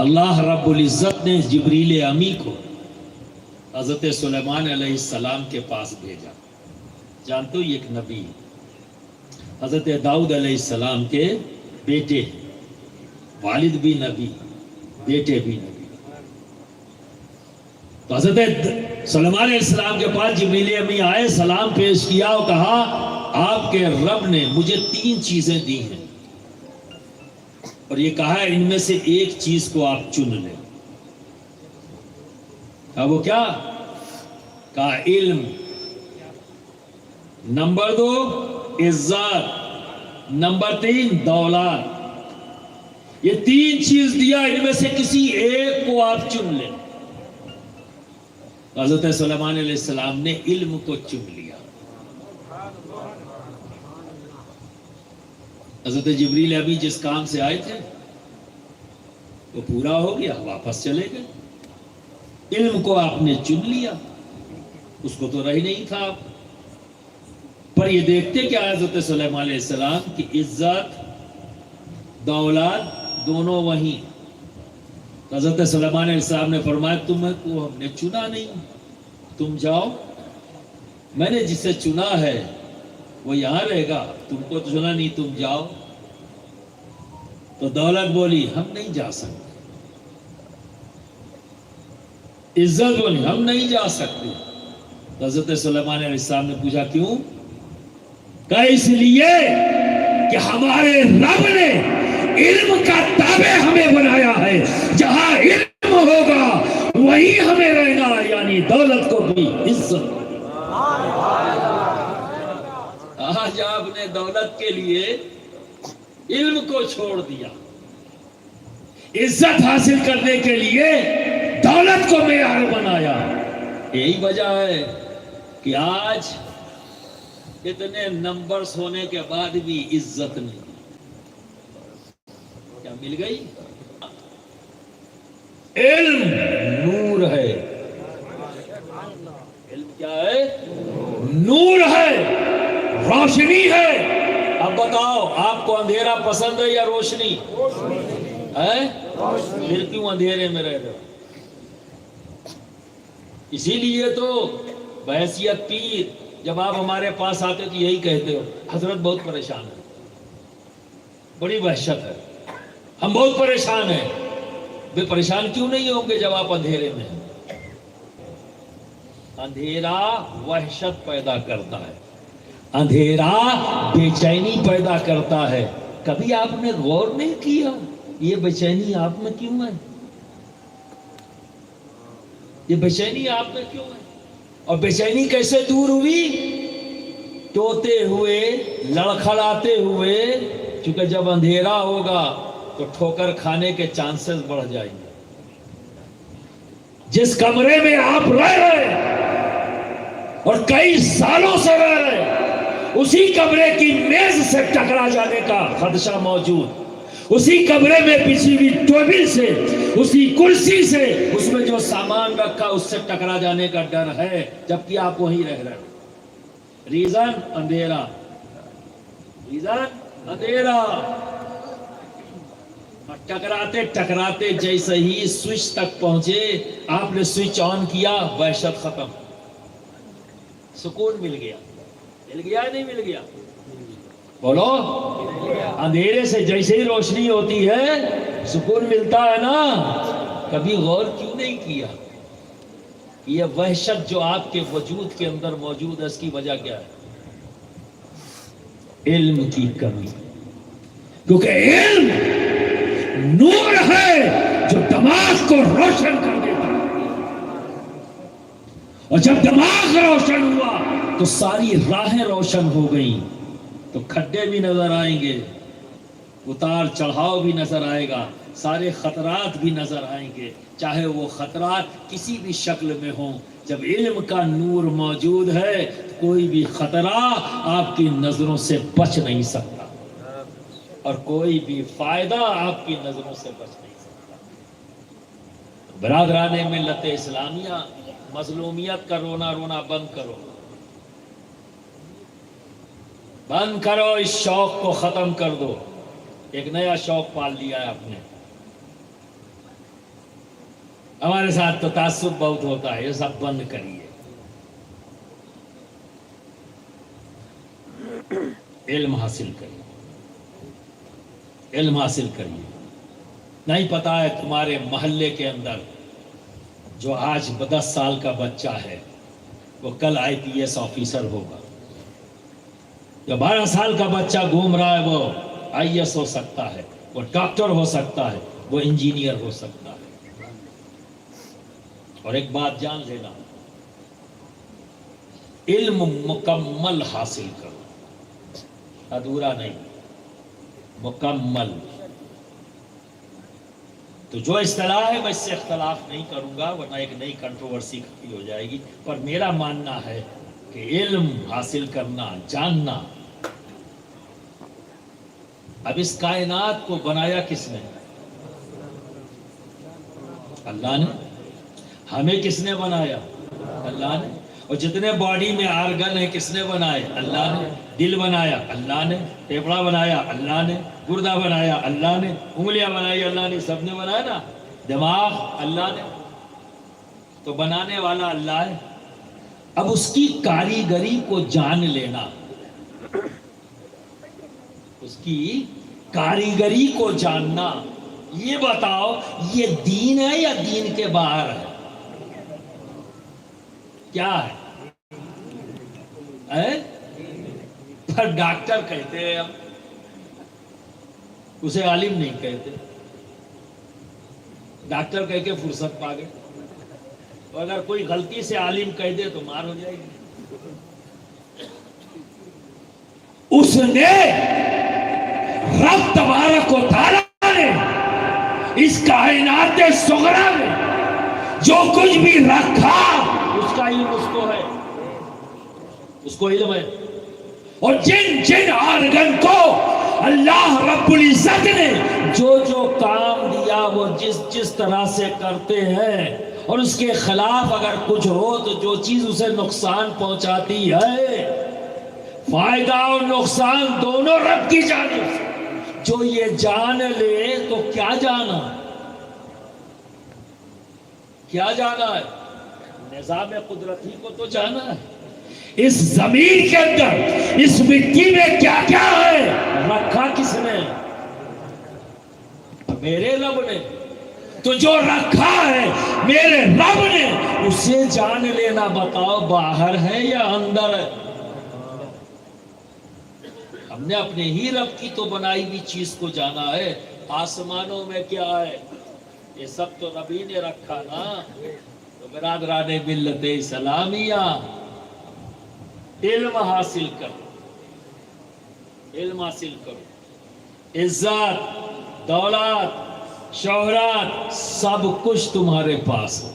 اللہ رب العزت نے جبریل امی کو حضرت سلیمان علیہ السلام کے پاس بھیجا. جانتے ہو یہ ایک نبی حضرت داؤد علیہ السلام کے بیٹے ہیں، والد بھی نبی بیٹے بھی نبی. تو حضرت سلیمان علیہ السلام کے پاس جبریل امی آئے، سلام پیش کیا اور کہا آپ کے رب نے مجھے 3 چیزیں دی ہیں اور یہ کہا ہے ان میں سے ایک چیز کو آپ چن لیں. کہا وہ کیا؟ کہا علم، نمبر 2 عزت، نمبر 3 دولت. یہ 3 چیز دیا، ان میں سے کسی ایک کو آپ چن لیں. حضرت سلیمان علیہ السلام نے علم کو چن لیا. حضرت جبریل ابھی جس کام سے آئے تھے وہ پورا ہو گیا، واپس چلے گئے. علم کو آپ نے چن لیا، اس کو تو رہی نہیں تھا آپ. پر یہ دیکھتے کہ حضرت سلیمان علیہ السلام کی عزت دولت دونوں وہیں. حضرت سلیمان علیہ السلام نے فرمایا تمہیں کو ہم نے چنا نہیں، تم جاؤ، میں نے جسے چنا ہے وہ یہاں رہے گا، تم کو تو چنا نہیں، تم جاؤ. تو دولت بولی ہم نہیں جا سکتے، عزت بولی ہم نہیں جا سکتے. تو حضرت سلیمان علیہ السلام نے پوچھا کیوں؟ کہ اس لیے کہ ہمارے رب نے علم کا تابع ہمیں بنایا ہے، جہاں علم ہوگا وہی ہمیں رہنا، یعنی دولت کو بھی عزت. آج آپ نے دولت کے لیے علم کو چھوڑ دیا، عزت حاصل کرنے کے لیے دولت کو معیار بنایا. یہی وجہ ہے کہ آج اتنے نمبرز ہونے کے بعد بھی عزت نہیں. کیا مل گئی؟ علم نور ہے. علم کیا ہے؟ نور ہے، روشنی ہے. اب بتاؤ آپ کو اندھیرا پسند ہے یا روشنی ہے؟ پھر کیوں اندھیرے میں رہ رہے ہو؟ اسی لیے تو بحیثیت پیر جب آپ ہمارے پاس آتے تو یہی کہتے ہو حضرت بہت پریشان ہے، بڑی وحشت ہے، ہم بہت پریشان ہیں. بے پریشان کیوں نہیں ہوں گے جب آپ اندھیرے میں ہیں؟ اندھیرا وحشت پیدا کرتا ہے، اندھیرا بے چینی پیدا کرتا ہے. کبھی آپ نے غور نہیں کیا یہ بے چینی آپ میں کیوں ہے؟ یہ بے چینی آپ میں کیوں ہے؟ اور بے چینی کیسے دور ہوئی؟ ٹوتے ہوئے، لڑکھڑاتے ہوئے. چونکہ جب اندھیرا ہوگا تو ٹھوکر کھانے کے چانسز بڑھ جائیں گے. جس کمرے میں آپ رہ رہے اور کئی سالوں سے رہ رہے، اسی کمرے کی میز سے ٹکرا جانے کا خدشہ موجود، اسی کمرے میں بچھی ہوئی ٹیبل سے، اسی کرسی سے، اس میں جو سامان رکھا اس سے ٹکرا جانے کا ڈر ہے، جبکہ آپ وہیں رہ رہے. ریزن اندھیرا، ریزن اندھیرا. ٹکراتے ٹکراتے جیسے ہی سوئچ تک پہنچے، آپ نے سوئچ آن کیا، وحشت ختم، سکون مل گیا. مل گیا نہیں مل گیا؟ بولو. اندھیرے سے جیسے ہی روشنی ہوتی ہے سکون ملتا ہے نا. کبھی غور کیوں نہیں کیا یہ وحشت جو آپ کے وجود کے اندر موجود ہے اس کی وجہ کیا ہے؟ علم کی کمی. کیونکہ علم نور ہے جو دماغ کو روشن کر دیتا ہے، اور جب دماغ روشن ہوا تو ساری راہیں روشن ہو گئیں. تو کھڈے بھی نظر آئیں گے، اتار چڑھاؤ بھی نظر آئے گا، سارے خطرات بھی نظر آئیں گے، چاہے وہ خطرات کسی بھی شکل میں ہوں. جب علم کا نور موجود ہے کوئی بھی خطرہ آپ کی نظروں سے بچ نہیں سکتا، اور کوئی بھی فائدہ آپ کی نظروں سے بچ نہیں سکتا. برادران ملت اسلامیہ، مظلومیت کا رونا رونا بند کرو، بند کرو، اس شوق کو ختم کر دو. ایک نیا شوق پال لیا ہے آپ نے، ہمارے ساتھ تو تعصب بہت ہوتا ہے، یہ سب بند کریے. علم حاصل کریے، علم حاصل کریے. نہیں پتا ہے تمہارے محلے کے اندر جو آج 10 سال کا بچہ ہے وہ کل IPS آفیسر ہوگا. جو 12 سال کا بچہ گھوم رہا ہے وہ IAS ہو سکتا ہے، وہ ڈاکٹر ہو سکتا ہے، وہ انجینئر ہو سکتا ہے. اور ایک بات جان لینا، علم مکمل حاصل کرو، ادھورا نہیں، مکمل. تو جو اصطلاح ہے میں اس سے اختلاف نہیں کروں گا ورنہ ایک نئی کنٹروورسی کھڑی ہو جائے گی. پر میرا ماننا ہے کہ علم حاصل کرنا، جاننا. اب اس کائنات کو بنایا کس نے؟ اللہ نے. ہمیں کس نے بنایا؟ اللہ نے. اور جتنے باڈی میں آرگن ہیں کس نے بنائے؟ اللہ نے. دل بنایا اللہ نے، پھیپڑا بنایا اللہ نے، گردہ بنایا اللہ نے، انگلیاں بنائی اللہ نے، سب نے بنایا نا. دماغ اللہ نے. تو بنانے والا اللہ ہے. اب اس کی کاریگری کو جان لینا، اس کی کاریگری کو جاننا. یہ بتاؤ یہ دین ہے یا دین کے باہر ہے؟ کیا ہے؟ پر ڈاکٹر کہتے ہیں، ہم اسے عالم نہیں کہتے. ڈاکٹر کہہ کے فرصت پا گئے. اور اگر کوئی غلطی سے عالم کہہ دے تو مار ہو جائے گی. اس نے رب تبارک و تعالیٰ نے اس کائنات صغرا میں جو کچھ بھی رکھا اس کا علم اس کو ہے، اس کو علم ہے. اور جن جن آرگن کو اللہ رب العزت نے جو جو کام دیا وہ جس جس طرح سے کرتے ہیں، اور اس کے خلاف اگر کچھ ہو تو جو چیز اسے نقصان پہنچاتی ہے، فائدہ اور نقصان دونوں رب کی جانب سے. جو یہ جان لے تو کیا جانا؟ کیا جانا ہے؟ نظام قدرتی کو تو جانا ہے. اس زمین کے اندر اس مٹی میں کیا کیا ہے رکھا کس نے؟ میرے رب نے. تو جو رکھا ہے میرے رب نے اسے جان لینا. بتاؤ باہر ہے یا اندر ہے؟ ہم نے اپنے ہی رب کی تو بنائی ہوئی چیز کو جانا ہے. آسمانوں میں کیا ہے یہ سب تو نبی نے رکھا نا. تو برادران ملت اسلامیہ علم حاصل کرو، علم حاصل کرو. عزت، دولت، شہرت سب کچھ تمہارے پاس ہو.